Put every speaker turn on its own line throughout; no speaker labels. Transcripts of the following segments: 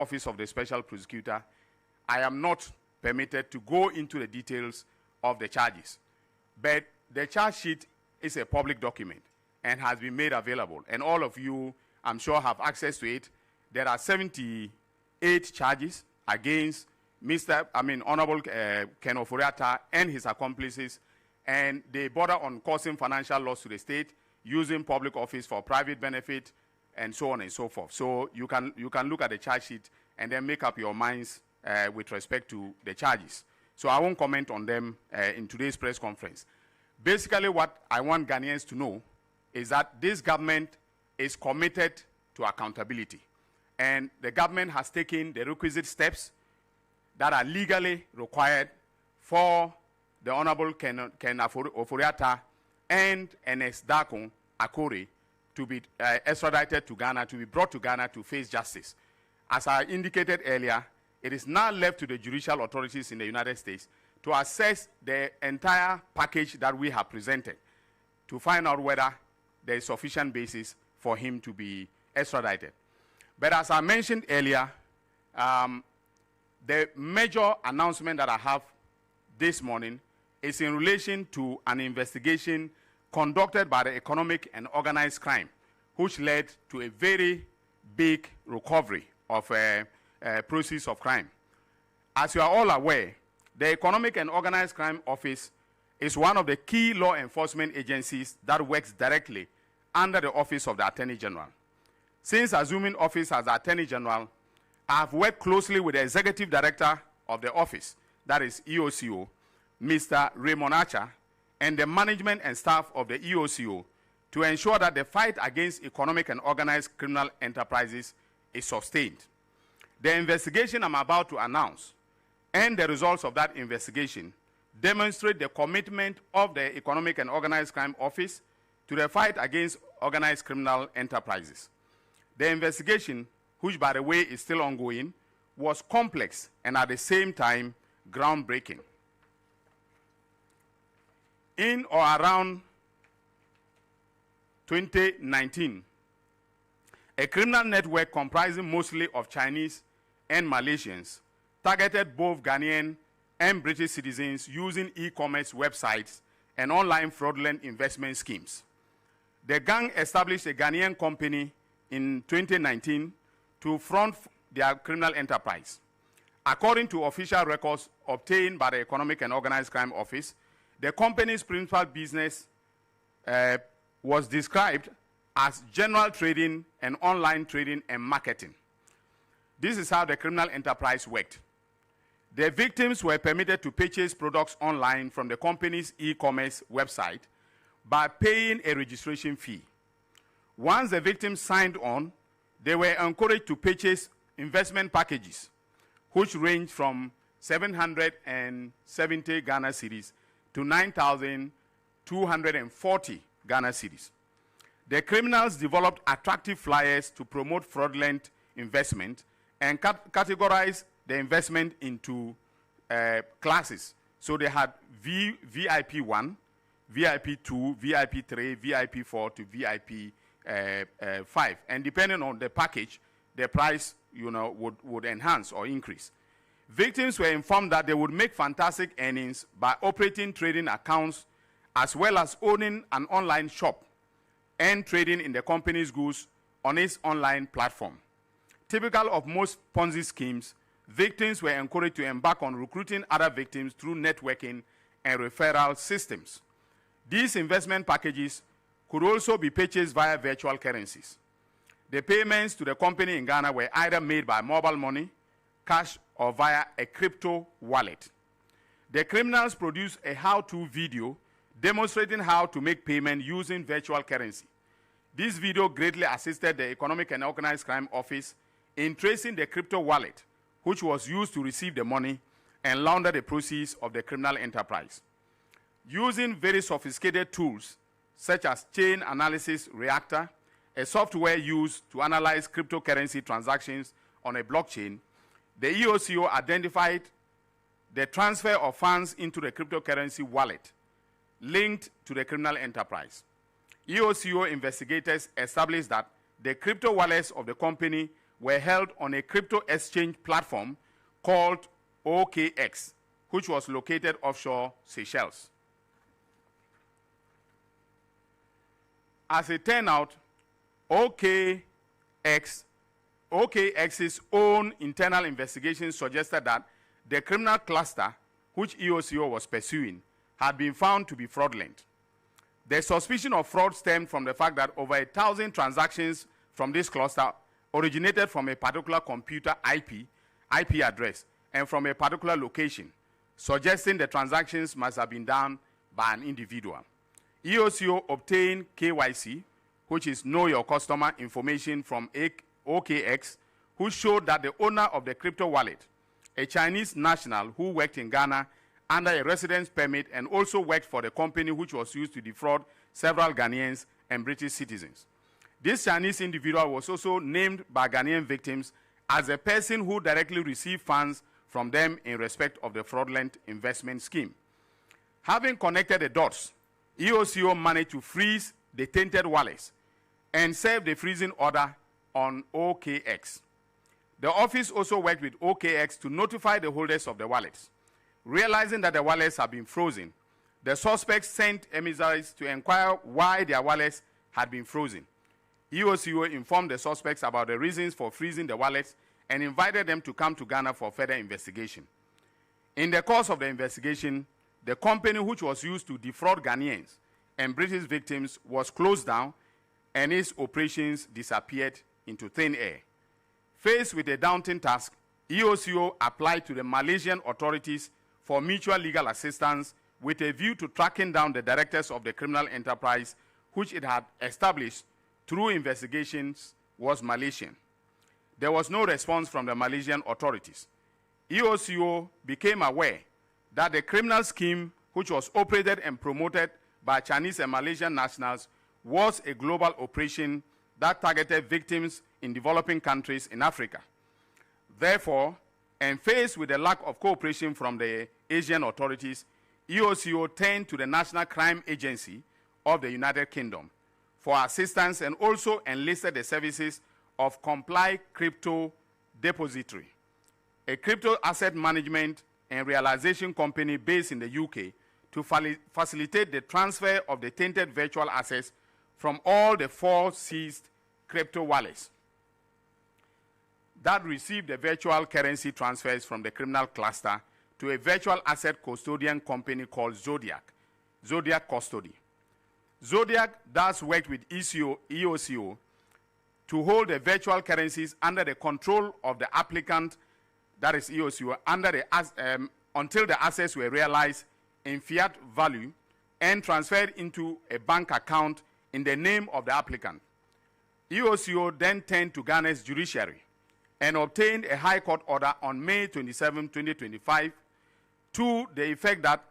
Office of the Special Prosecutor, I am not permitted to go into the details of the charges. But the charge sheet is a public document and has been made available. And all of you, I'm sure, have access to it. There are 78 charges against Honorable Ken Ofori-Atta and his accomplices, and they border on causing financial loss to the state, using public office for private benefit, and so on and so forth. So you can look at the charge sheet and then make up your minds with respect to the charges. So I won't comment on them in today's press conference. Basically, what I want Ghanaians to know is that this government is committed to accountability. And the government has taken the requisite steps that are legally required for the Honorable Ken Ofori-Atta and Ernest Dakun Akure to be extradited to Ghana, to be brought to Ghana to face justice. As I indicated earlier, it is now left to the judicial authorities in the United States to assess the entire package that we have presented to find out whether there is sufficient basis for him to be extradited. But as I mentioned earlier, the major announcement that I have this morning is in relation to an investigation conducted by the Economic and Organized Crime, which led to a very big recovery of proceeds of crime. As you are all aware, the Economic and Organized Crime Office is one of the key law enforcement agencies that works directly under the Office of the Attorney General. Since assuming office as Attorney General, I have worked closely with the Executive Director of the office, that is EOCO, Mr. Raymond Archer, and the management and staff of the EOCO to ensure that the fight against economic and organized criminal enterprises is sustained. The investigation I'm about to announce and the results of that investigation demonstrate the commitment of the Economic and Organized Crime Office to the fight against organized criminal enterprises. The investigation, which by the way is still ongoing, was complex and at the same time groundbreaking. In or around 2019, a criminal network comprising mostly of Chinese and Malaysians targeted both Ghanaian and British citizens using e-commerce websites and online fraudulent investment schemes. The gang established a Ghanaian company in 2019 to front their criminal enterprise. According to official records obtained by the Economic and Organized Crime Office, the company's principal business was described as general trading and online trading and marketing. This is how the criminal enterprise worked. The victims were permitted to purchase products online from the company's e-commerce website by paying a registration fee. Once the victims signed on, they were encouraged to purchase investment packages, which range from 770 Ghana cedis to 9,240 Ghana cedis. The criminals developed attractive flyers to promote fraudulent investment and categorized the investment into classes. So they had VIP 1, VIP 2, VIP 3, VIP 4 to VIP 5. And depending on the package, the price would enhance or increase. Victims were informed that they would make fantastic earnings by operating trading accounts as well as owning an online shop and trading in the company's goods on its online platform. Typical of most Ponzi schemes, victims were encouraged to embark on recruiting other victims through networking and referral systems. These investment packages could also be purchased via virtual currencies. The payments to the company in Ghana were either made by mobile money, cash, or via a crypto wallet. The criminals produced a how-to video demonstrating how to make payment using virtual currency. This video greatly assisted the Economic and Organized Crime Office in tracing the crypto wallet, which was used to receive the money and launder the proceeds of the criminal enterprise. Using very sophisticated tools such as chain analysis reactor, a software used to analyze cryptocurrency transactions on a blockchain, the EOCO identified the transfer of funds into the cryptocurrency wallet linked to the criminal enterprise. EOCO investigators established that the crypto wallets of the company were held on a crypto exchange platform called OKX, which was located offshore Seychelles. As it turned out, OKX's own internal investigation suggested that the criminal cluster, which EOCO was pursuing, had been found to be fraudulent. The suspicion of fraud stemmed from the fact that over 1,000 transactions from this cluster originated from a particular computer IP address and from a particular location, suggesting the transactions must have been done by an individual. EOCO obtained KYC, which is Know Your Customer information from OKX, who showed that the owner of the crypto wallet, a Chinese national who worked in Ghana under a residence permit and also worked for the company which was used to defraud several Ghanaians and British citizens. This Chinese individual was also named by Ghanaian victims as a person who directly received funds from them in respect of the fraudulent investment scheme. Having connected the dots, EOCO managed to freeze the tainted wallets and serve the freezing order on OKX. The office also worked with OKX to notify the holders of the wallets. Realizing that the wallets had been frozen, the suspects sent emissaries to inquire why their wallets had been frozen. EOCO informed the suspects about the reasons for freezing the wallets and invited them to come to Ghana for further investigation. In the course of the investigation, the company which was used to defraud Ghanaians and British victims was closed down and its operations disappeared into thin air. Faced with a daunting task, EOCO applied to the Malaysian authorities for mutual legal assistance with a view to tracking down the directors of the criminal enterprise which it had established through investigations was Malaysian. There was no response from the Malaysian authorities. EOCO became aware that the criminal scheme, which was operated and promoted by Chinese and Malaysian nationals, was a global operation that targeted victims in developing countries in Africa. Therefore, and faced with the lack of cooperation from the Asian authorities, EOCO turned to the National Crime Agency of the United Kingdom for assistance and also enlisted the services of Comply Crypto Depository, a crypto asset management and realization company based in the UK, to facilitate the transfer of the tainted virtual assets from all the 4 seized crypto wallets that received the virtual currency transfers from the criminal cluster to a virtual asset custodian company called Zodiac Custody. Zodiac thus worked with EOCO to hold the virtual currencies under the control of the applicant, that is EOCO, until the assets were realized in fiat value and transferred into a bank account in the name of the applicant. EOCO then turned to Ghana's judiciary and obtained a High Court order on May 27, 2025, to the effect that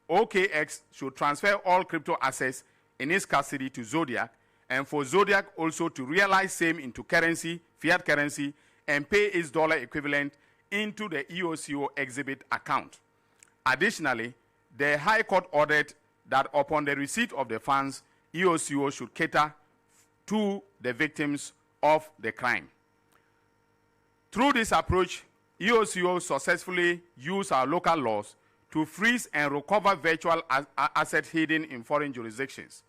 OKX should transfer all crypto assets in its custody to Zodiac, and for Zodiac also to realize same into currency, fiat currency, and pay its dollar equivalent into the EOCO exhibit account. Additionally, the High Court ordered that upon the receipt of the funds, EOCO should cater to the victims of the crime. Through this approach, EOCO successfully used our local laws to freeze and recover virtual assets hidden in foreign jurisdictions.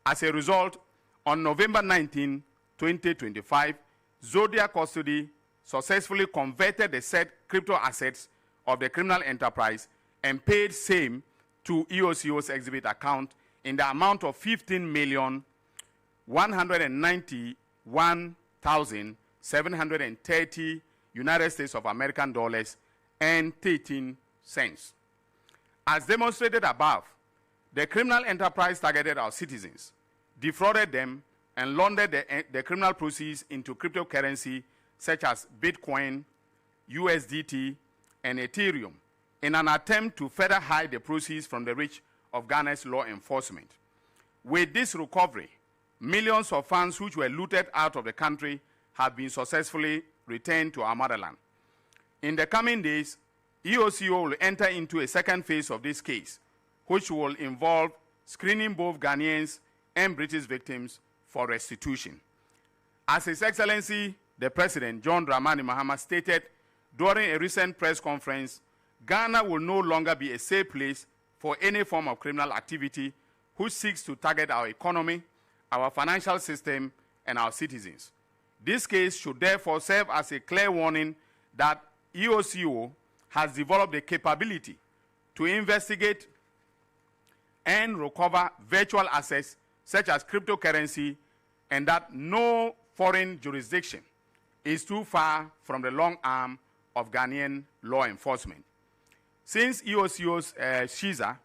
As a result, on November 19, 2025, Zodiac Custody successfully converted the said crypto assets of the criminal enterprise and paid same to EOCO's exhibit account in the amount of $15,191,730 United States of American dollars and 13 cents. As demonstrated above, the criminal enterprise targeted our citizens, defrauded them, and laundered the criminal proceeds into cryptocurrency such as Bitcoin, USDT, and Ethereum in an attempt to further hide the proceeds from the reach of Ghana's law enforcement. With this recovery, millions of funds which were looted out of the country have been successfully returned to our motherland. In the coming days, EOCO will enter into a second phase of this case, which will involve screening both Ghanaians and British victims for restitution. As His Excellency the President, John Dramani Mahama, stated during a recent press conference, Ghana will no longer be a safe place for any form of criminal activity which seeks to target our economy, our financial system, and our citizens. This case should therefore serve as a clear warning that EOCO has developed the capability to investigate and recover virtual assets such as cryptocurrency, and that no foreign jurisdiction is too far from the long arm of Ghanaian law enforcement. Since EOCO's Shiza,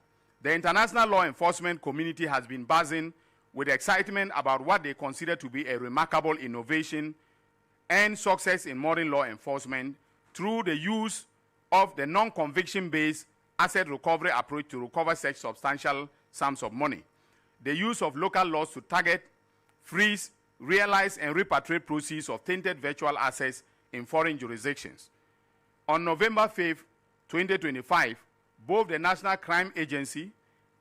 the international law enforcement community has been buzzing with excitement about what they consider to be a remarkable innovation and success in modern law enforcement through the use of the non-conviction-based asset recovery approach to recover such substantial sums of money. The use of local laws to target, freeze, realize, and repatriate proceeds of tainted virtual assets in foreign jurisdictions. On November 5, 2025, both the National Crime Agency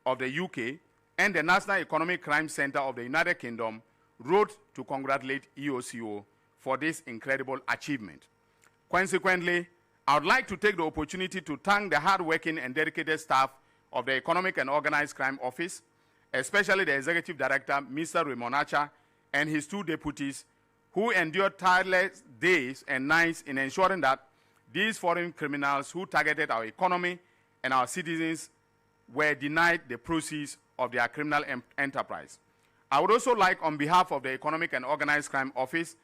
of the UK and the National Economic Crime Center of the United Kingdom wrote to congratulate EOCO for this incredible achievement. Consequently, I would like to take the opportunity to thank the hardworking and dedicated staff of the Economic and Organized Crime Office, especially the Executive Director, Mr. Raymond Acha, and his two deputies, who endured tireless days and nights in ensuring that these foreign criminals who targeted our economy and our citizens were denied the proceeds of their criminal enterprise. I would also like, on behalf of the Economic and Organized Crime Office,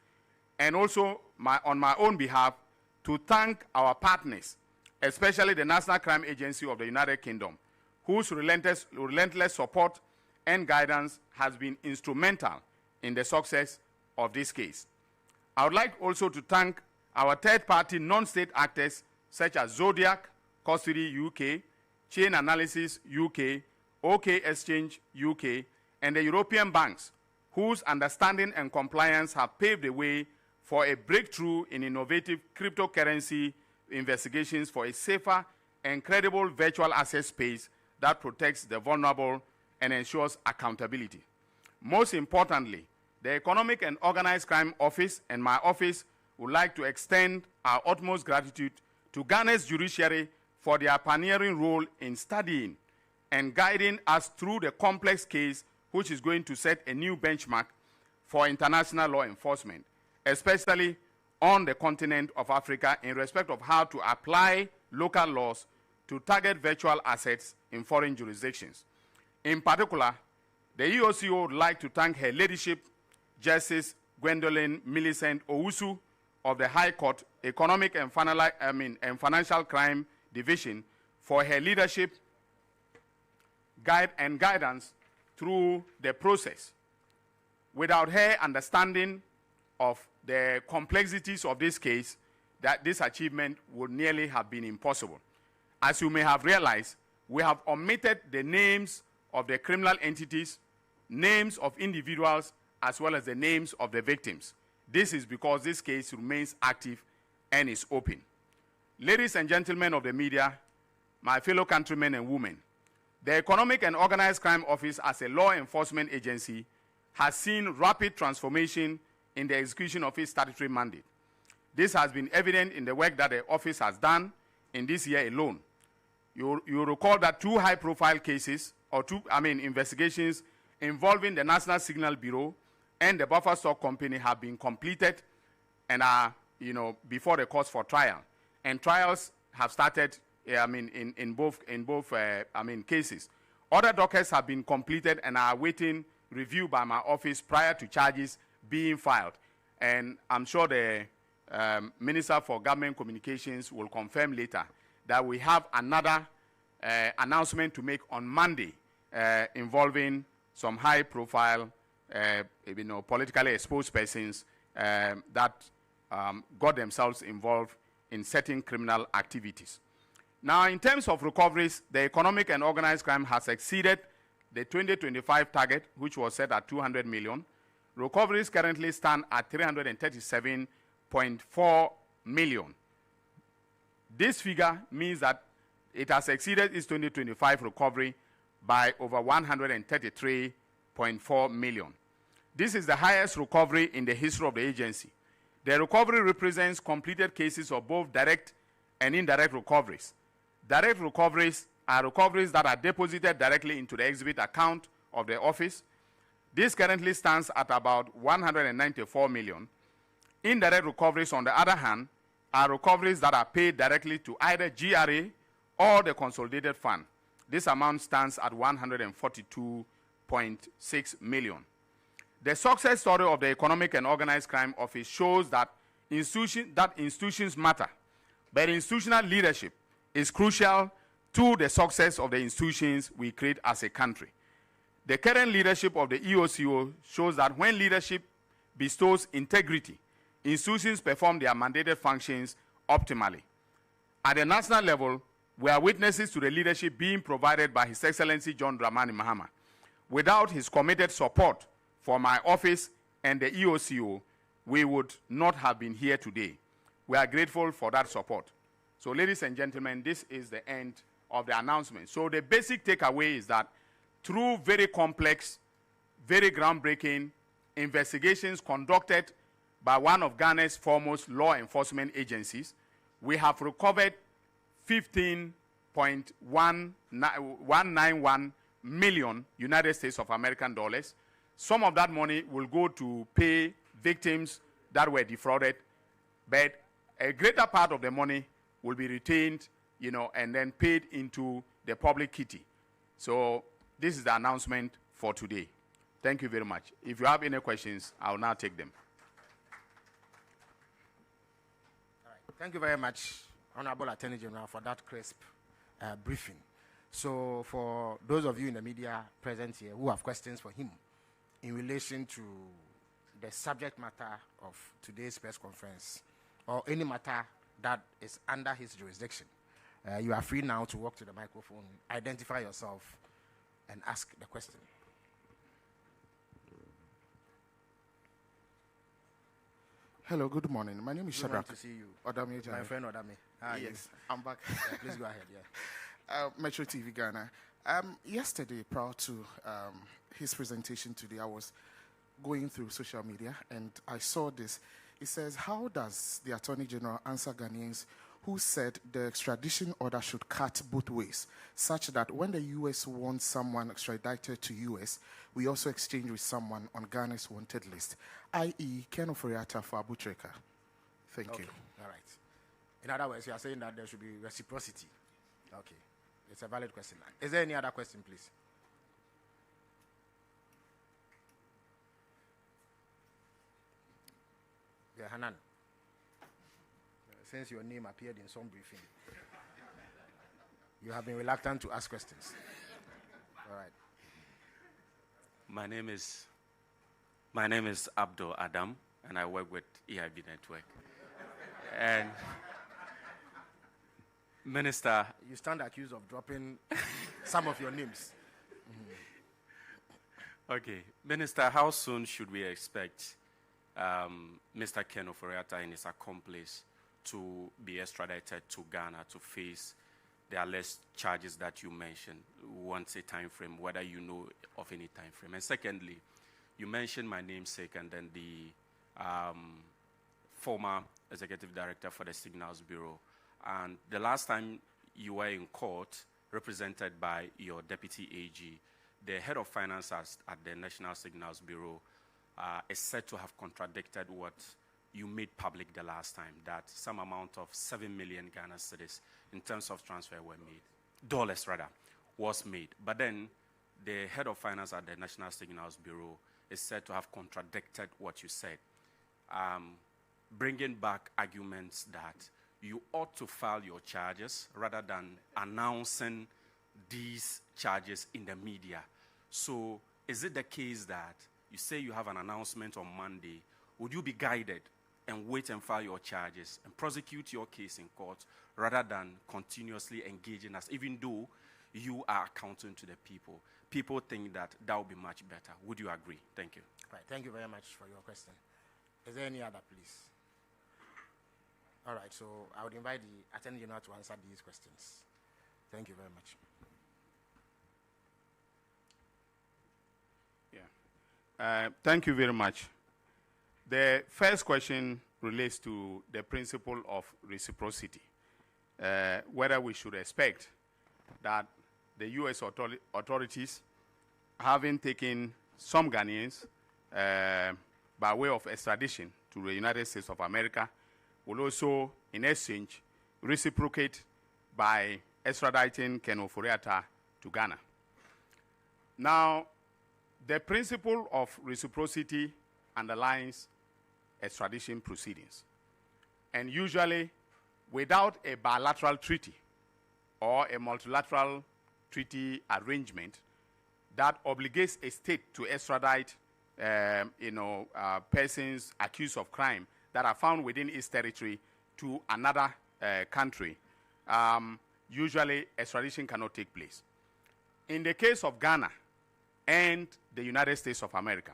and also on my own behalf, to thank our partners, especially the National Crime Agency of the United Kingdom, whose relentless support and guidance has been instrumental in the success of this case. I would like also to thank our third-party non-state actors such as Zodiac, Custody UK, Chain Analysis UK, OK Exchange UK, and the European banks, whose understanding and compliance have paved the way for a breakthrough in innovative cryptocurrency investigations for a safer and credible virtual asset space that protects the vulnerable and ensures accountability. Most importantly, the Economic and Organized Crime Office and my office would like to extend our utmost gratitude to Ghana's judiciary for their pioneering role in studying and guiding us through the complex case which is going to set a new benchmark for international law enforcement, especially on the continent of Africa in respect of how to apply local laws to target virtual assets in foreign jurisdictions. In particular, the EOCO would like to thank her leadership, Justice Gwendolyn Millicent Owusu of the High Court Economic and Financial Crime Division for her leadership, guidance through the process. Without her understanding of the complexities of this case, that this achievement would nearly have been impossible. As you may have realized, we have omitted the names of the criminal entities, names of individuals, as well as the names of the victims. This is because this case remains active and is open. Ladies and gentlemen of the media, my fellow countrymen and women, the Economic and Organized Crime Office as a law enforcement agency has seen rapid transformation in the execution of its statutory mandate. This has been evident in the work that the office has done in this year alone. You recall that two high-profile cases, investigations involving the National Signal Bureau and the Buffer Stock Company have been completed and are, before the courts for trial. And trials have started, in both cases. Other dockets have been completed and are awaiting review by my office prior to charges being filed. And I'm sure the Minister for Government Communications will confirm later that we have another announcement to make on Monday involving some high-profile, politically exposed persons that got themselves involved in certain criminal activities. Now, in terms of recoveries, the Economic and Organized Crime has exceeded the 2025 target, which was set at 200 million. Recoveries currently stand at 337.4 million. This figure means that it has exceeded its 2025 recovery by over 133.4 million. This is the highest recovery in the history of the agency. The recovery represents completed cases of both direct and indirect recoveries. Direct recoveries are recoveries that are deposited directly into the exhibit account of the office. This currently stands at about 194 million. Indirect recoveries, on the other hand, are recoveries that are paid directly to either GRA or the consolidated fund. This amount stands at 142.6 million. The success story of the Economic and Organized Crime Office shows that institutions matter, but institutional leadership is crucial to the success of the institutions we create as a country. The current leadership of the EOCO shows that when leadership bestows integrity, institutions perform their mandated functions optimally. At the national level, we are witnesses to the leadership being provided by His Excellency John Dramani Mahama. Without his committed support for my office and the EOCO, we would not have been here today. We are grateful for that support. So, ladies and gentlemen, this is the end of the announcement. So the basic takeaway is that through very complex, very groundbreaking investigations conducted by one of Ghana's foremost law enforcement agencies, we have recovered 15.191 million United States of American dollars. Some of that money will go to pay victims that were defrauded, but a greater part of the money will be retained, and then paid into the public kitty. So this is the announcement for today. Thank you very much. If you have any questions, I will now take them.
All right. Thank you very much, Honorable Attorney General, for that crisp briefing. So for those of you in the media present here who have questions for him in relation to the subject matter of today's press conference, or any matter that is under his jurisdiction, you are free now to walk to the microphone, identify yourself, and ask the question.
Hello, good morning. My name is Shadrach.
Good to see you.
Odame.
My friend Odame. How are you?
Yes, I'm back.
Yeah, please go ahead, yeah.
Metro TV Ghana. Yesterday, prior to his presentation today, I was going through social media and I saw this. It says, how does the Attorney General answer Ghanaians who said the extradition order should cut both ways, such that when the U.S. wants someone extradited to U.S., we also exchange with someone on Ghana's wanted list, i.e. Ken Ofori-Atta for Abu Treka? Thank you.
All right. In other words, you are saying that there should be reciprocity. Okay. It's a valid question. Is there any other question, please? Yeah, Hanan. Since your name appeared in some briefing, you have been reluctant to ask questions. All right.
My name is Abdul Adam, and I work with EIB Network. And Minister,
you stand accused of dropping some of your names.
Okay, Minister, how soon should we expect Mr. Ken Ofori-Atta and his accomplice to be extradited to Ghana to face the alleged charges that you mentioned? Once a time frame, whether you know of any time frame. And secondly, you mentioned my namesake and then the former executive director for the Signals Bureau. And the last time you were in court, represented by your deputy AG, the head of finance at the National Signals Bureau is said to have contradicted what you made public the last time, that some amount of 7 million Ghana cedis in terms of transfer were made, dollars rather, was made. But then the head of finance at the National Signals Bureau is said to have contradicted what you said, bringing back arguments that you ought to file your charges rather than announcing these charges in the media. So is it the case that you say you have an announcement on Monday? Would you be guided and wait and file your charges and prosecute your case in court rather than continuously engaging us, even though you are accounting to the people? People think that that would be much better. Would you agree? Thank you.
Right. Thank you very much for your question. Is there any other, please? All right. So I would invite the Attorney General to answer these questions. Thank you very much.
Yeah. Thank you very much. The first question relates to the principle of reciprocity, whether we should expect that the U.S. authorities, having taken some Ghanaians by way of extradition to the United States of America, will also, in exchange, reciprocate by extraditing Ken Ofori-Atta to Ghana. Now, the principle of reciprocity underlines extradition proceedings. And usually, without a bilateral treaty or a multilateral treaty arrangement that obligates a state to extradite persons accused of crime that are found within its territory to another country, usually extradition cannot take place. In the case of Ghana and the United States of America,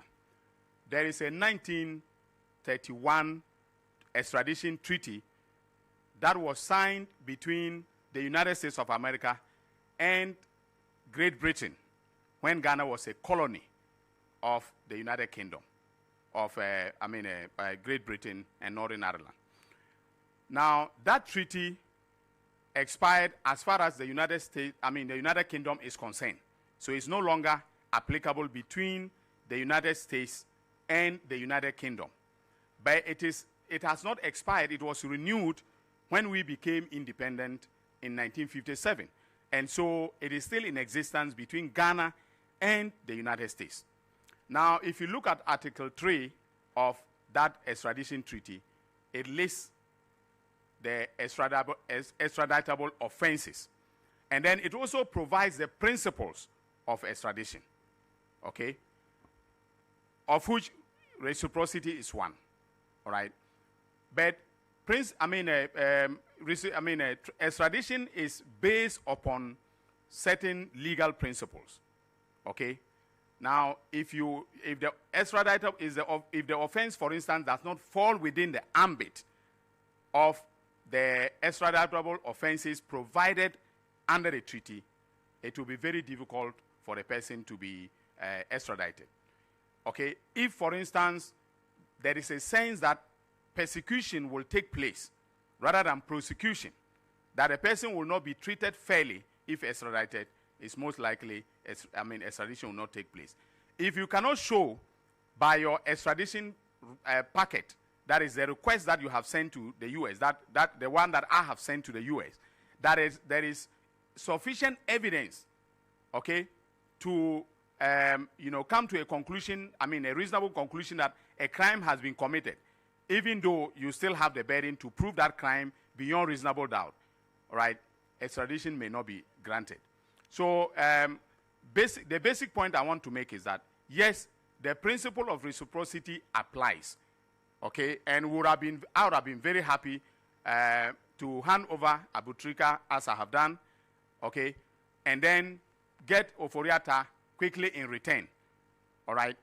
there is a 1931 extradition treaty that was signed between the United States of America and Great Britain when Ghana was a colony of the United Kingdom of Great Britain and Northern Ireland. Now, that treaty expired as far as the United Kingdom is concerned. So it's no longer applicable between the United States and the United Kingdom. But it has not expired. It was renewed when we became independent in 1957. And so it is still in existence between Ghana and the United States. Now, if you look at Article 3 of that extradition treaty, it lists the extraditable offenses. And then it also provides the principles of extradition, okay, of which reciprocity is one, all right? But extradition is based upon certain legal principles, okay? Now, if the offense, for instance, does not fall within the ambit of the extraditable offenses provided under the treaty, it will be very difficult for the person to be extradited. Okay, if, for instance, there is a sense that persecution will take place rather than prosecution, that a person will not be treated fairly if extradited, it's most likely extradition will not take place. If you cannot show by your extradition packet, that is the request that you have sent to the U.S., that the one that I have sent to the U.S., there is sufficient evidence, okay, to come to a conclusion, a reasonable conclusion that a crime has been committed, even though you still have the burden to prove that crime beyond reasonable doubt, all right, extradition may not be granted. So the basic point I want to make is that, yes, the principle of reciprocity applies, okay, and I would have been very happy to hand over Abutrika as I have done, okay, and then get Ofori-Atta quickly in return, all right?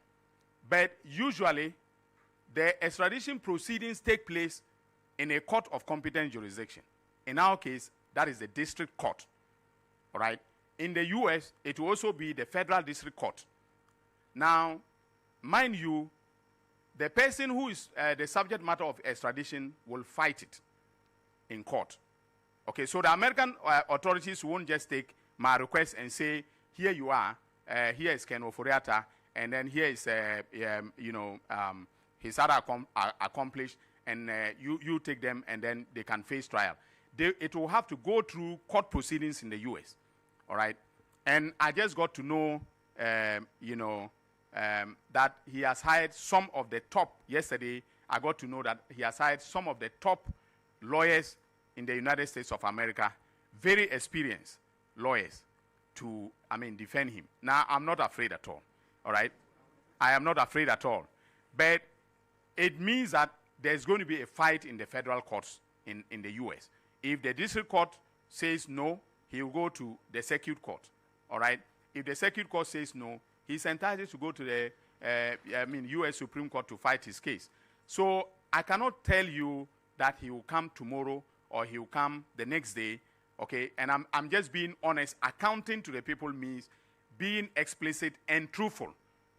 But usually, the extradition proceedings take place in a court of competent jurisdiction. In our case, that is the district court, all right? In the U.S., it will also be the federal district court. Now, mind you, the person who is the subject matter of extradition will fight it in court. Okay, so the American authorities won't just take my request and say, here you are, here is Ken Ofori-Atta, and then here is, his other accomplished, and you take them, and then they can face trial. It will have to go through court proceedings in the U.S., all right? And I just got to know, that he has hired some of the top, yesterday, I got to know that he has hired some of the top lawyers in the United States of America, very experienced lawyers, to, defend him. Now, I'm not afraid at all right? I am not afraid at all. But it means that there's going to be a fight in the federal courts in the U.S. If the district court says no, he will go to the circuit court, all right? If the circuit court says no, he's entitled to go to the U.S. Supreme Court to fight his case. So I cannot tell you that he will come tomorrow or he will come the next day, okay? And I'm just being honest. Accounting to the people means being explicit and truthful.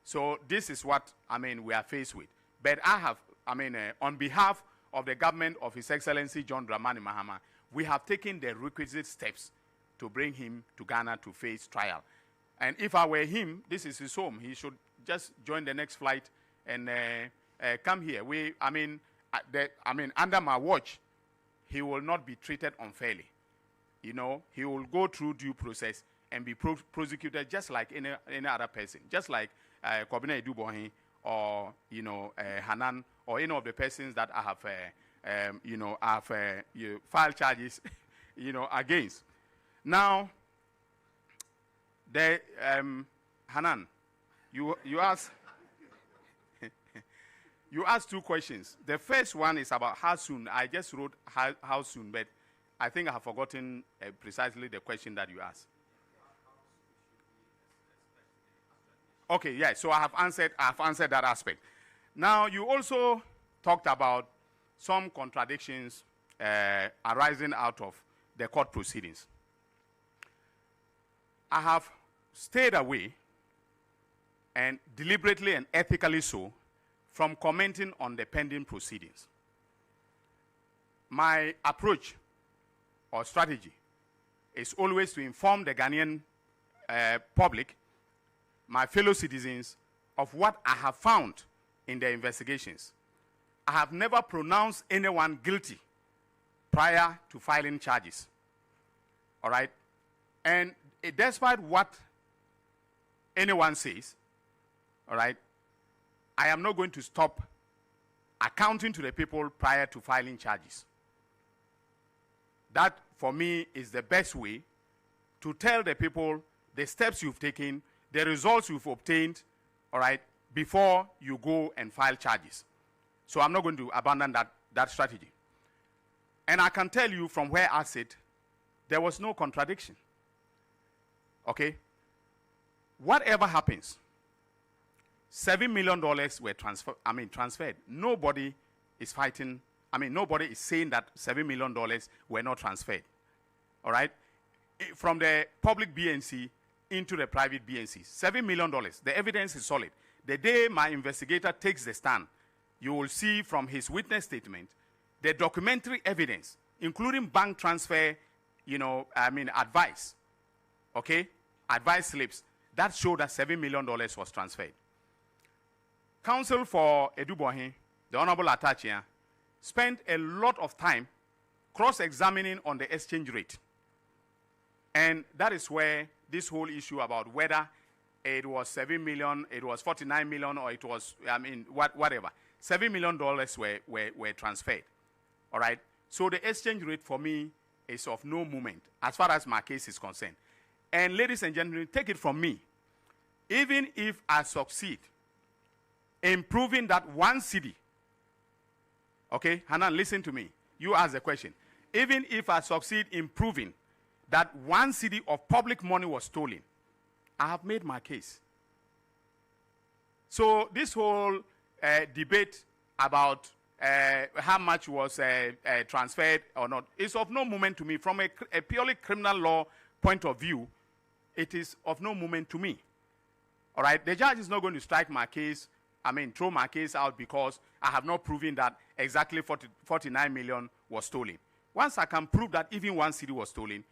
So this is what, we are faced with. But I have, on behalf of the government of His Excellency John Dramani Mahama, we have taken the requisite steps to bring him to Ghana to face trial. And if I were him, this is his home. He should just join the next flight and come here. Under my watch, he will not be treated unfairly. You know, he will go through due process and be prosecuted just like any other person, just like Kwabena Edubohin or Hanan or any of the persons that I have filed charges against. Now, the Hanan, you asked you asked two questions. The first one is about how soon. I just wrote how soon, but I think I have forgotten precisely the question that you asked. Okay, yeah. So I have answered that aspect. Now, you also talked about some contradictions arising out of the court proceedings. I have stayed away, and deliberately and ethically so, from commenting on the pending proceedings. My approach or strategy is always to inform the Ghanaian public, my fellow citizens, of what I have found in the investigations. I have never pronounced anyone guilty prior to filing charges. All right? And despite what anyone says, all right, I am not going to stop accounting to the people prior to filing charges. That, for me, is the best way to tell the people the steps you've taken, the results you've obtained, all right, before you go and file charges. So I'm not going to abandon that strategy. And I can tell you from where I sit, there was no contradiction. Okay? Whatever happens, $7 million were transferred. Nobody is fighting. Nobody is saying that $7 million were not transferred. All right? From the public BNC into the private BNC. $7 million. The evidence is solid. The day my investigator takes the stand, you will see from his witness statement the documentary evidence, including bank transfer, advice. Okay? Advice slips that show that $7 million was transferred. Counsel for Edubohin, the Honorable Atachia, spent a lot of time cross-examining on the exchange rate. And that is where this whole issue about whether it was 7 million, it was 49 million, or it was, whatever. $7 million were transferred. All right? So the exchange rate for me is of no moment as far as my case is concerned. And ladies and gentlemen, take it from me. Even if I succeed in proving that one cedi, okay, Hanan, listen to me. You ask the question. Even if I succeed in proving that one cedi of public money was stolen, I have made my case. So this whole debate about how much was transferred or not is of no moment to me. From a purely criminal law point of view, it is of no moment to me. All right? The judge is not going to strike my case, throw my case out because I have not proven that exactly 49 million was stolen. Once I can prove that even one cedi was stolen,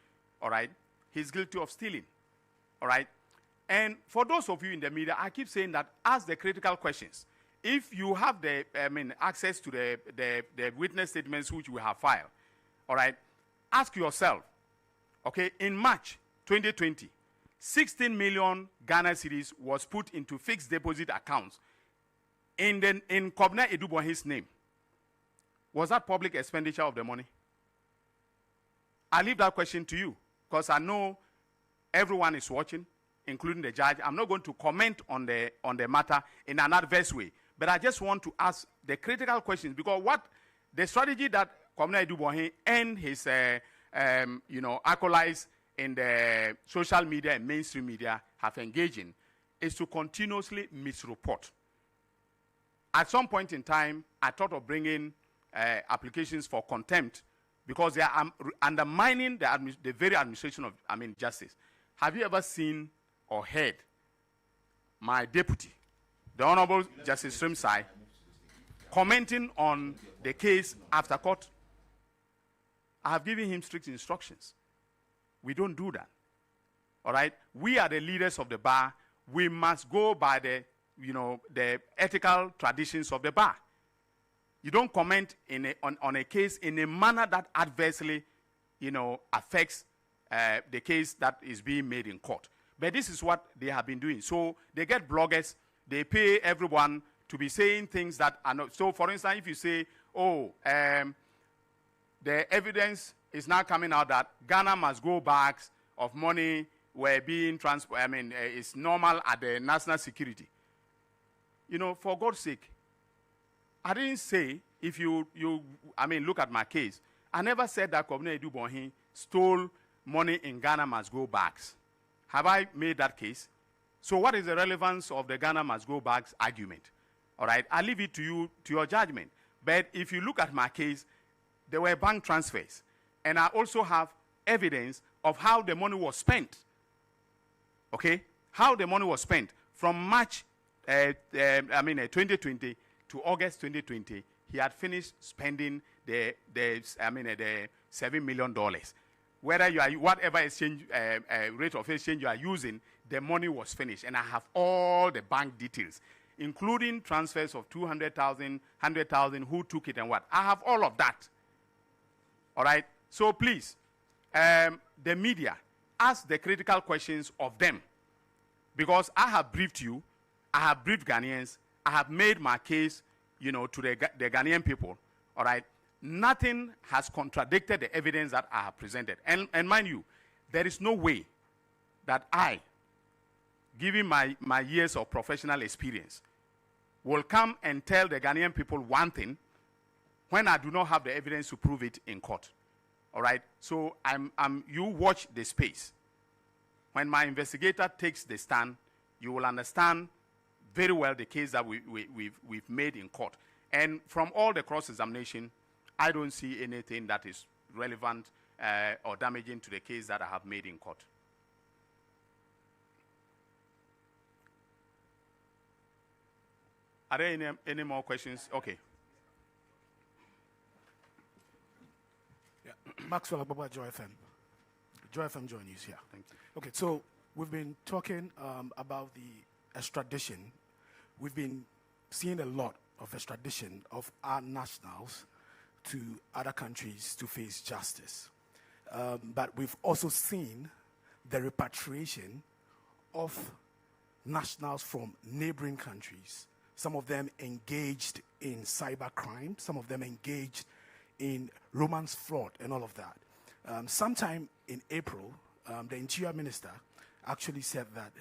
all right, he's guilty of stealing. All right? And for those of you in the media, I keep saying that ask the critical questions. If you have the access to the witness statements which we have filed, all right, ask yourself, okay, in March 2020, 16 million Ghana cedis was put into fixed deposit accounts in Kwabena Edubohin's name. Was that public expenditure of the money? I leave that question to you because I know everyone is watching, including the judge. I'm not going to comment on the matter in an adverse way, but I just want to ask the critical questions because what the strategy that Kwabena Edubohin and his acolytes in the social media and mainstream media have engaged in is to continuously misreport. At some point in time, I thought of bringing applications for contempt because they are undermining the very administration of justice. Have you ever seen or heard my deputy, the Honorable Justice Srimsai, commenting on the case after court. I have given him strict instructions. We don't do that. All right? We are the leaders of the bar. We must go by the ethical traditions of the bar. You don't comment on a case in a manner that adversely, affects the case that is being made in court. But this is what they have been doing. So they get bloggers, they pay everyone to be saying things that are not. So, for instance, if you say, the evidence is now coming out that Ghana must go bags of money were being transferred. It's normal at the national security. For God's sake, I didn't say, if you look at my case, I never said that Kobina Edubonhi stole money in Ghana must go bags. Have I made that case? So what is the relevance of the Ghana must go bags argument? All right, I leave it to you, to your judgment. But if you look at my case, there were bank transfers. And I also have evidence of how the money was spent. Okay? How the money was spent. From March 2020 to August 2020, he had finished spending the $7 million. Whether you are, whatever exchange rate of exchange you are using, the money was finished. And I have all the bank details, including transfers of 200,000, 100,000, who took it and what. I have all of that. All right? So please, the media, ask the critical questions of them. Because I have briefed you, I have briefed Ghanaians, I have made my case, to the Ghanaian people. All right? Nothing has contradicted the evidence that I have presented. And mind you, there is no way that I, given my years of professional experience, will come and tell the Ghanaian people one thing when I do not have the evidence to prove it in court. All right? So you watch the space. When my investigator takes the stand, you will understand very well the case that we've made in court. And from all the cross-examination, I don't see anything that is relevant or damaging to the case that I have made in court. Are there any more questions? Okay.
Yeah. Maxwell Ababa, Joy FM. Joy FM Joy News here.
Thank you.
Okay, so we've been talking about the extradition. We've been seeing a lot of extradition of our nationals to other countries to face justice. But we've also seen the repatriation of nationals from neighboring countries, some of them engaged in cyber crime, some of them engaged in romance fraud and all of that. Sometime in April, the Interior Minister actually said that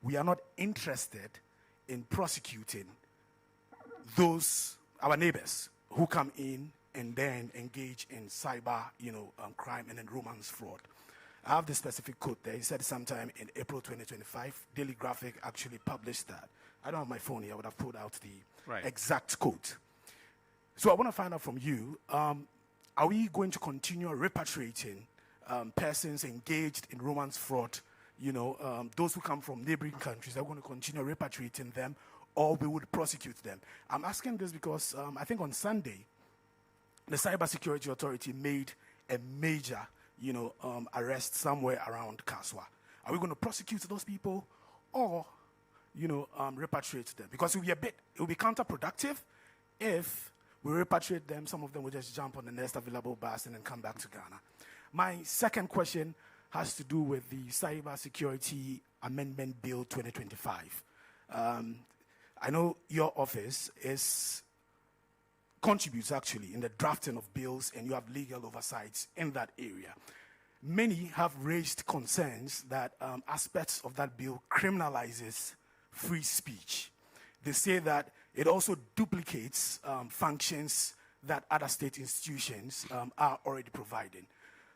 we are not interested in prosecuting our neighbors who come in and then engage in cyber, crime and then romance fraud. I have the specific quote there. He said sometime in April 2025. Daily Graphic actually published that. I don't have my phone here. I would have pulled out the exact quote. So I want to find out from you, are we going to continue repatriating persons engaged in romance fraud, those who come from neighboring countries? Are we going to continue repatriating them, or we would prosecute them? I'm asking this because I think on Sunday, the Cybersecurity Authority made a major, arrest somewhere around Kaswa. Are we going to prosecute those people, or, repatriate them? Because it will be counterproductive if we repatriate them. Some of them will just jump on the next available bus and then come back to Ghana. My second question has to do with the Cybersecurity Amendment Bill 2025. I know your office contributes actually in the drafting of bills, and you have legal oversights in that area. Many have raised concerns that aspects of that bill criminalizes free speech. They say that it also duplicates functions that other state institutions are already providing.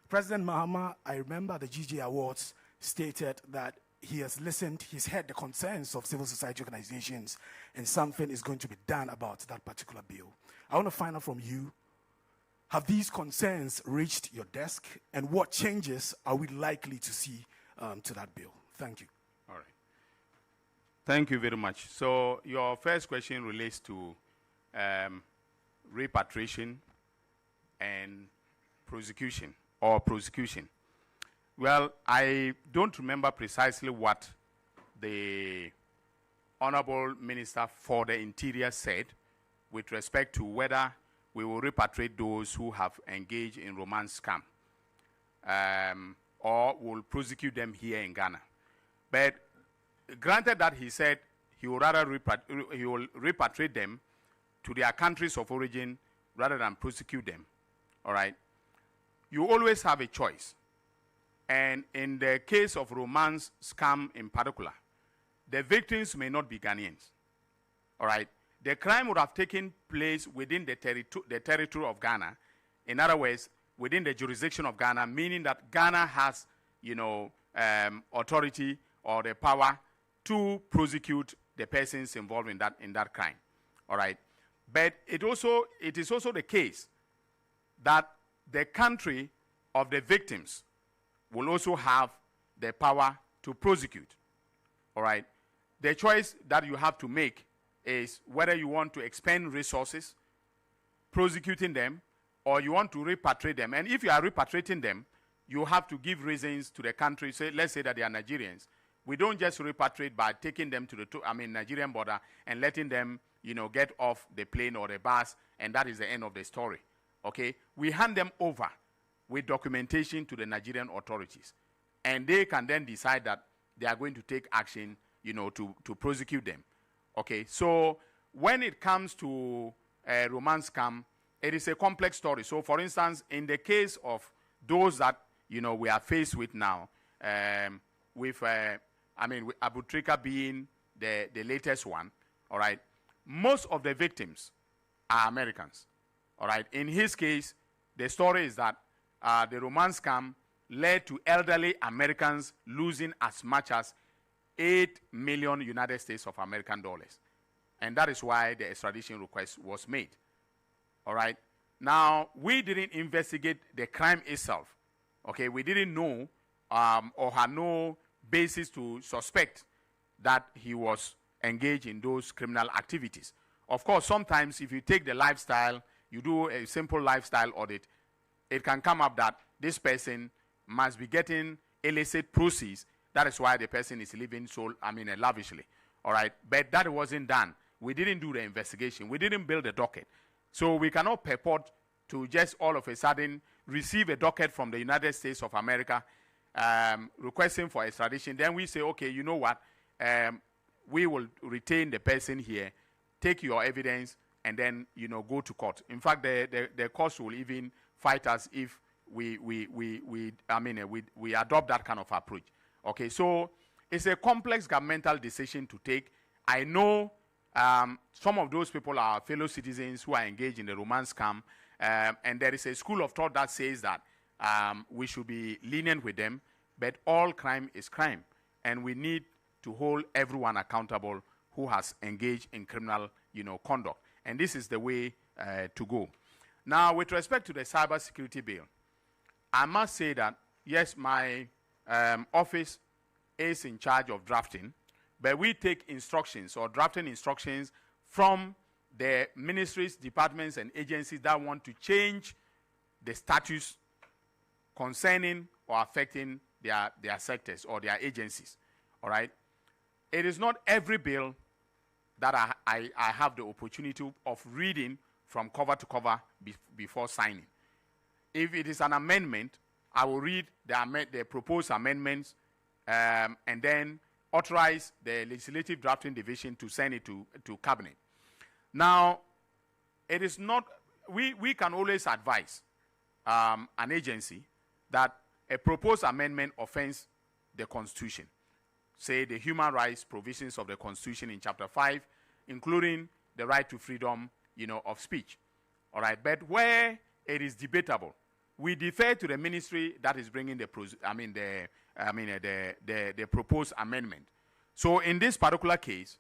President Mahama, I remember the GG Awards, stated that he's heard the concerns of civil society organizations, and something is going to be done about that particular bill. I want to find out from you, have these concerns reached your desk, and what changes are we likely to see to that bill? Thank you.
All right. Thank you very much. So your first question relates to repatriation and prosecution or prosecution. Well, I don't remember precisely what the Honorable Minister for the Interior said with respect to whether we will repatriate those who have engaged in romance scam or will prosecute them here in Ghana. But granted that he said he will rather repatriate them to their countries of origin rather than prosecute them, all right? You always have a choice. And in the case of romance scam in particular, the victims may not be Ghanaians, all right? The crime would have taken place within the territory of Ghana. In other words, within the jurisdiction of Ghana, meaning that Ghana has, authority or the power to prosecute the persons involved in that crime, all right? But it is also the case that the country of the victims will also have the power to prosecute, all right? The choice that you have to make is whether you want to expend resources prosecuting them or you want to repatriate them. And if you are repatriating them, you have to give reasons to the country. Say, let's say that they are Nigerians. We don't just repatriate by taking them to the Nigerian border and letting them, get off the plane or the bus, and that is the end of the story. Okay? We hand them over with documentation to the Nigerian authorities, and they can then decide that they are going to take action, to prosecute them. Okay? So when it comes to romance scam, it is a complex story. So, for instance, in the case of those that we are faced with now, with Abutrika being the latest one, all right, most of the victims are Americans, all right. In his case, the story is that the romance scam led to elderly Americans losing as much as $8 million United States of American dollars. And that is why the extradition request was made, all right. Now, we didn't investigate the crime itself, okay. We didn't know or had no basis to suspect that he was engaged in those criminal activities. Of course, sometimes if you take the lifestyle, you do a simple lifestyle audit, it can come up that this person must be getting illicit proceeds. That is why the person is living lavishly, all right? But that wasn't done. We didn't do the investigation. We didn't build a docket. So we cannot purport to just all of a sudden receive a docket from the United States of America requesting for extradition. Then we say, okay, you know what? We will retain the person here, take your evidence, and then, go to court. In fact, the courts will even fight us if we adopt that kind of approach. Okay, so it's a complex governmental decision to take. I know some of those people are fellow citizens who are engaged in the romance scam, and there is a school of thought that says that we should be lenient with them, but all crime is crime, and we need to hold everyone accountable who has engaged in criminal, conduct. And this is the way to go. Now, with respect to the cybersecurity bill, I must say that, yes, my office is in charge of drafting, but we take instructions or drafting instructions from the ministries, departments, and agencies that want to change the status concerning or affecting their sectors or their agencies, all right? It is not every bill that I have the opportunity of reading from cover to cover before signing. If it is an amendment, I will read the proposed amendments and then authorize the Legislative Drafting Division to send it to Cabinet. Now, it is not, we can always advise an agency that a proposed amendment offends the Constitution, say the human rights provisions of the Constitution in Chapter 5, including the right to freedom, of speech. All right, but where it is debatable, we defer to the ministry that is bringing the proposed amendment. So in this particular case,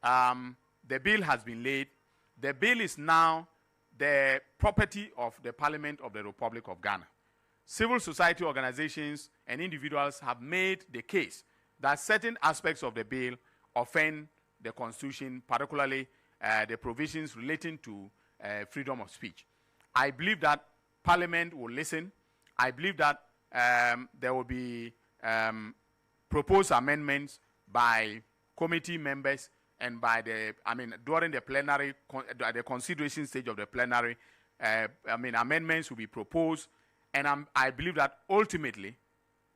the bill has been laid. The bill is now the property of the Parliament of the Republic of Ghana. Civil society organizations and individuals have made the case that certain aspects of the bill offend the Constitution, particularly the provisions relating to freedom of speech. I believe that Parliament will listen. I believe that there will be proposed amendments by committee members and by during the plenary, the consideration stage of the plenary, amendments will be proposed. And I believe that ultimately,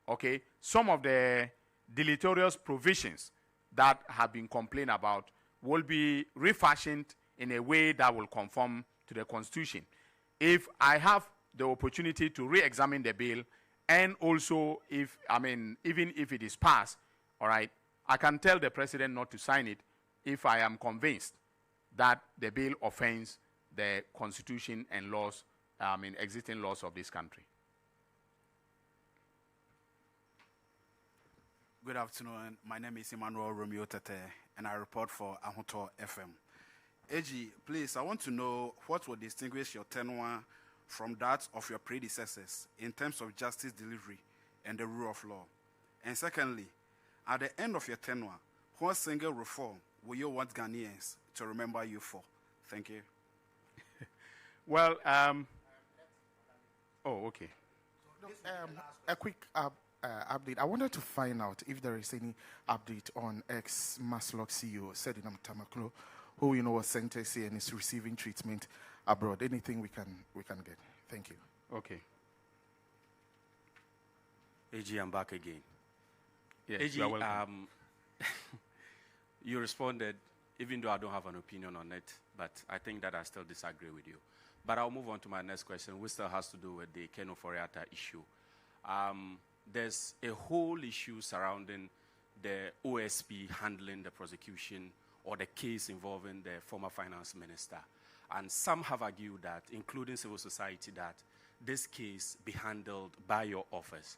okay, some of the deleterious provisions that have been complained about will be refashioned in a way that will conform to the Constitution. If I have the opportunity to re-examine the bill, and also even if it is passed, all right, I can tell the president not to sign it if I am convinced that the bill offends the Constitution and laws, existing laws of this country.
Good afternoon. My name is Emmanuel Romeo Tete, and I report for Ahoto FM. AG, please, I want to know what will distinguish your tenure from that of your predecessors in terms of justice delivery and the rule of law. And secondly, at the end of your tenure, what single reform will you want Ghanaians to remember you for? Thank you.
Well, okay.
A quick update. I wanted to find out if there is any update on ex-Maslock CEO, Sedinam Tamaklo, who was sentenced here and is receiving treatment abroad. Anything we can get. Thank you.
Okay.
AG, I'm back again.
Yes,
AG,
you are welcome.
You responded, even though I don't have an opinion on it, but I think that I still disagree with you. But I'll move on to my next question, which still has to do with the Keno Foriata issue. There's a whole issue surrounding the OSP handling the prosecution or the case involving the former finance minister. And some have argued that, including civil society, that this case be handled by your office.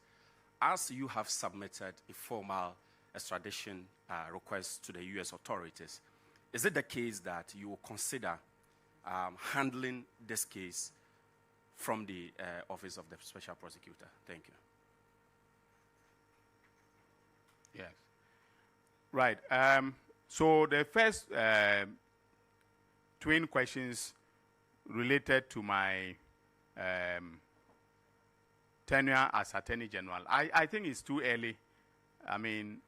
As you have submitted a formal extradition request to the U.S. authorities, is it the case that you will consider handling this case from the office of the special prosecutor? Thank you.
Yes. Right. So the first twin questions related to my tenure as Attorney General. I think it's too early,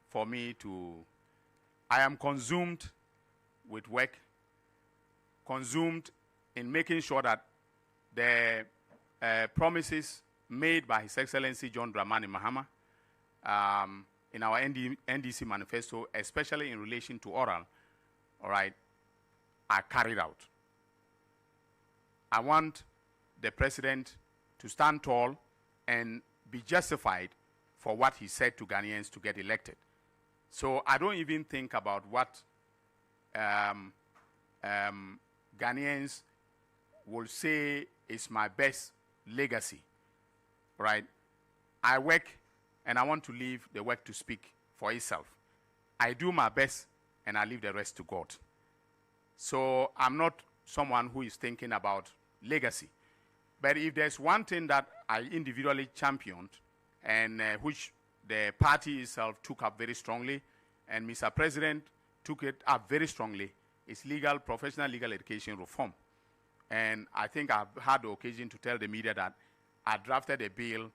for me to... I am consumed with work, consumed in making sure that the promises made by His Excellency John Dramani Mahama in our NDC manifesto, especially in relation to oral, all right, are carried out. I want the president to stand tall and be justified for what he said to Ghanaians to get elected. So I don't even think about what Ghanaians will say is my best legacy, right? I work and I want to leave the work to speak for itself. I do my best and I leave the rest to God. So I'm not someone who is thinking about legacy. But if there's one thing that I individually championed and which the party itself took up very strongly, and Mr. President took it up very strongly, is professional legal education reform. And I think I've had the occasion to tell the media that I drafted a bill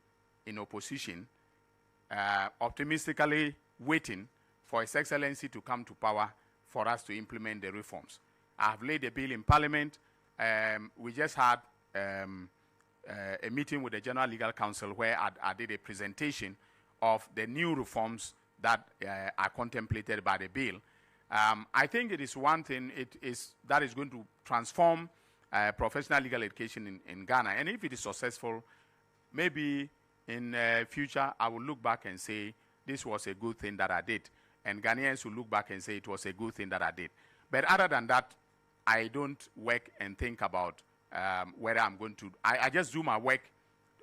in opposition, optimistically waiting for His Excellency to come to power for us to implement the reforms. I have laid a bill in Parliament. We just had a meeting with the General Legal Counsel where I did a presentation of the new reforms that are contemplated by the bill. I think it is one thing that is going to transform professional legal education in Ghana. And if it is successful, maybe in future I will look back and say this was a good thing that I did. And Ghanaians will look back and say it was a good thing that I did. But other than that, I don't work and think about whether I'm going to... I just do my work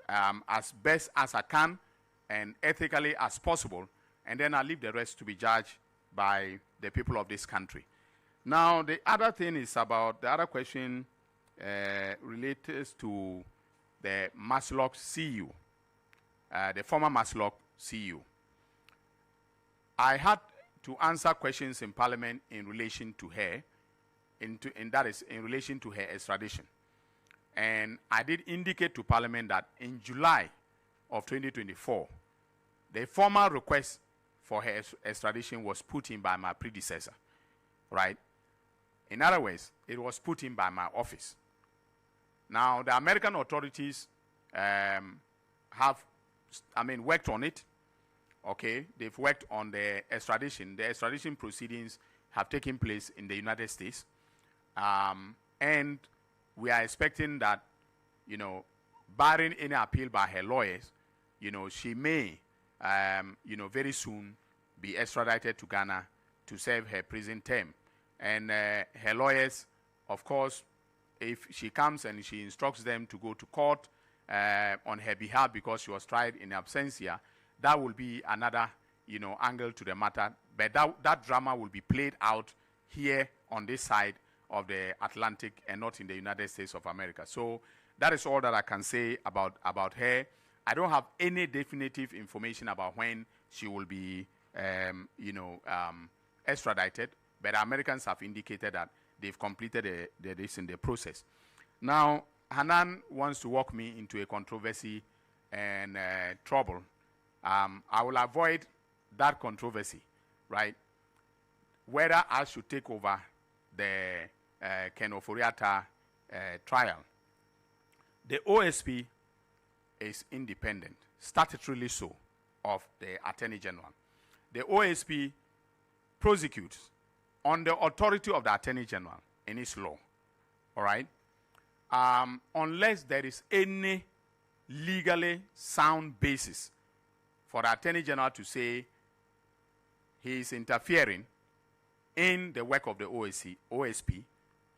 as best as I can and ethically as possible, and then I leave the rest to be judged by the people of this country. Now, the other thing is about... The other question relates to the Maslock CEO, the former Maslock CEO. I had to answer questions in Parliament in relation to her, and that is in relation to her extradition. And I did indicate to Parliament that in July of 2024, the formal request for her extradition was put in by my predecessor, right? In other words, it was put in by my office. Now, the American authorities have, worked on it. Okay, they've worked on the extradition. The extradition proceedings have taken place in the United States. And we are expecting that, barring any appeal by her lawyers, she may, very soon be extradited to Ghana to serve her prison term. And her lawyers, of course, if she comes and she instructs them to go to court on her behalf because she was tried in absentia, that will be another, angle to the matter. But that drama will be played out here on this side of the Atlantic and not in the United States of America. So that is all that I can say about her. I don't have any definitive information about when she will be, extradited, but the Americans have indicated that they've completed the process. Now, Hanan wants to walk me into a controversy and trouble. I will avoid that controversy, right? Whether I should take over the Ken Ofori-Atta trial. The OSP is independent, statutorily so, of the Attorney General. The OSP prosecutes on the authority of the Attorney General in its law, all right? Unless there is any legally sound basis for the Attorney General to say he is interfering in the work of the OSP,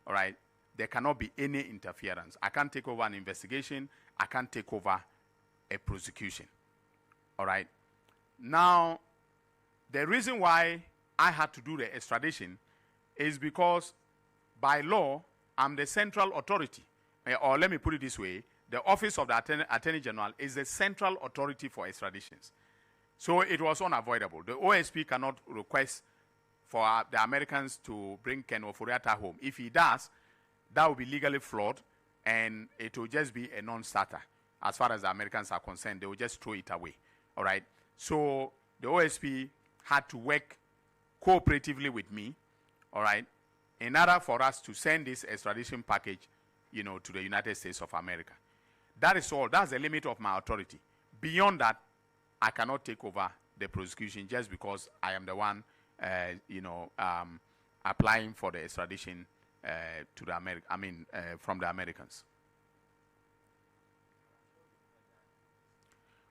all right, there cannot be any interference. I can't take over an investigation. I can't take over a prosecution, all right? Now, the reason why I had to do the extradition is because by law, I'm the central authority. Or let me put it this way, the Office of the Attorney General is the central authority for extraditions. So it was unavoidable. The OSP cannot request for the Americans to bring Ken Ofori-Atta home. If he does, that will be legally flawed, and it will just be a non-starter. As far as the Americans are concerned, they will just throw it away, all right? So the OSP had to work cooperatively with me, all right, in order for us to send this extradition package, to the United States of America. That is all. That's the limit of my authority. Beyond that, I cannot take over the prosecution just because I am the one, applying for the extradition to the from the Americans.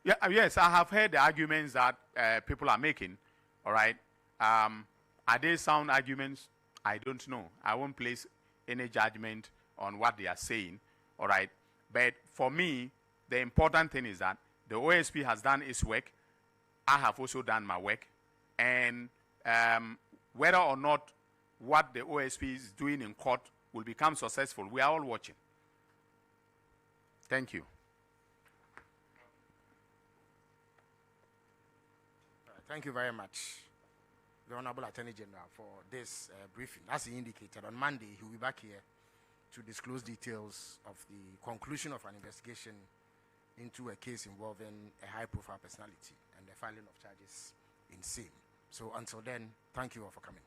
Yeah, yes, I have heard the arguments that people are making. All right, are they sound arguments? I don't know. I won't place any judgment on what they are saying. All right, but for me, the important thing is that the OSP has done its work. I have also done my work, and whether or not what the OSP is doing in court will become successful, we are all watching. Thank you.
Thank you very much, the Honorable Attorney General, for this briefing. As he indicated, on Monday, he will be back here to disclose details of the conclusion of an investigation into a case involving a high-profile personality and the filing of charges in same. So until then, thank you all for coming.